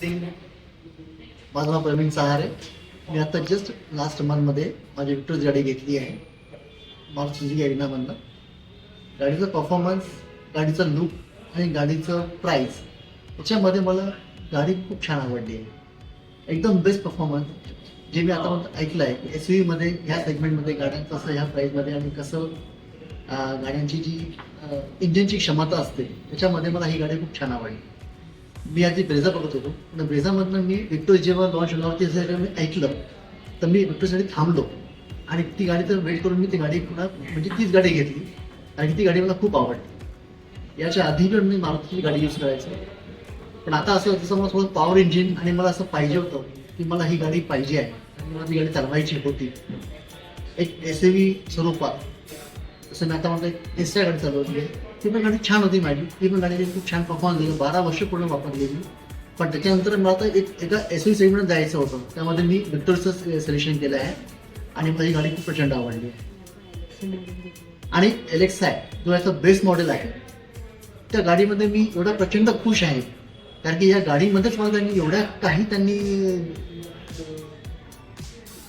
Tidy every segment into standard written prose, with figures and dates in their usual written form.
माझं नाव प्रवीण सहारे. मी आता just last मंथमध्ये माझी विक्टोज गाडी घेतली आहे, मारुती सुझुकी एरिनामधनं. गाडीचा परफॉर्मन्स, गाडीचा लुक आणि गाडीचं प्राईस याच्यामध्ये मला गाडी खूप छान आवडली आहे. एकदम बेस्ट परफॉर्मन्स जे मी आतापर्यंत ऐकलं आहे की एस यू व्हीमध्ये ह्या सेगमेंटमध्ये गाड्यांचं कसं ह्या प्राईसमध्ये आणि कसं गाड्यांची जी इंजिनची क्षमता असते त्याच्यामध्ये मला ही गाडी खूप छान आवडली. मी आधी ब्रेझा बघत होतो, पण ब्रेझामधनं मी विक्टोज जेव्हा लॉन्च होण्यावरती जर मी ऐकलं तर मी विक्टोजसाठी थांबलो आणि ती गाडी तर वेट करून मी ती गाडी पुन्हा म्हणजे तीच गाडी घेतली आणि ती गाडी मला खूप आवडली. याच्या आधी पण मी मारुतीची गाडी यूज करायचो, पण आता असं जसं मला थोडं पॉवर इंजिन आणि मला असं पाहिजे होतं की मला ही गाडी पाहिजे आहे आणि मला ती गाडी चालवायची होती एक एस यू व्ही स्वरूपात. तसं मी आता म्हणतो एक एसच्या गाडी चालवली आहे, ती पण गाडी छान होती माझी. ती पण गाडी खूप छान परफॉर्मन्स दिली, 12 वर्ष पूर्ण वापरलेली. पण त्याच्यानंतर मला आता एका एस यू सेगमेंट जायचं होतं, त्यामध्ये मी विक्टोरचं सिलेक्शन केलं आहे आणि मला ही गाडी खूप प्रचंड आवडली. आणि एलेक्स आहे जो याचा बेस्ट मॉडेल आहे, त्या गाडीमध्ये मी एवढा प्रचंड खुश आहे कारण की या गाडीमध्येच मला त्यांनी एवढ्या काही त्यांनी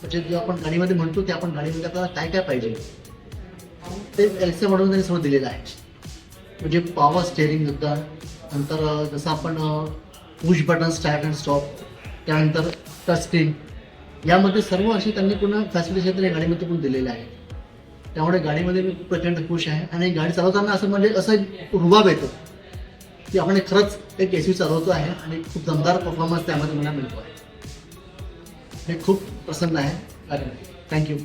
म्हणजे जे आपण गाडीमध्ये म्हणतो ते आपण गाडीमध्ये आपल्याला काय काय पाहिजे ते एलेक्सा मॉडेल त्यांनी सगळं दिलेलं आहे. म्हणजे पॉवर स्टेअरिंग सुद्धा, नंतर जसं आपण push button start and stop, त्यानंतर टच स्क्रीन, यामध्ये सर्व अशी त्यांनी पुन्हा फॅसिलिटी त्या गाडीमध्ये पण दिलेलं आहे. त्यामुळे गाडीमध्ये मी खूप प्रचंड खुश आहे आणि गाडी चालवताना असं म्हणजे असं रुबाब येतो की आपण खरंच एक एस यू चालवतो आहे आणि खूप दमदार परफॉर्मन्स त्यामध्ये मला मिळतो आहे. मी खूप प्रसन्न आहे. थँक्यू.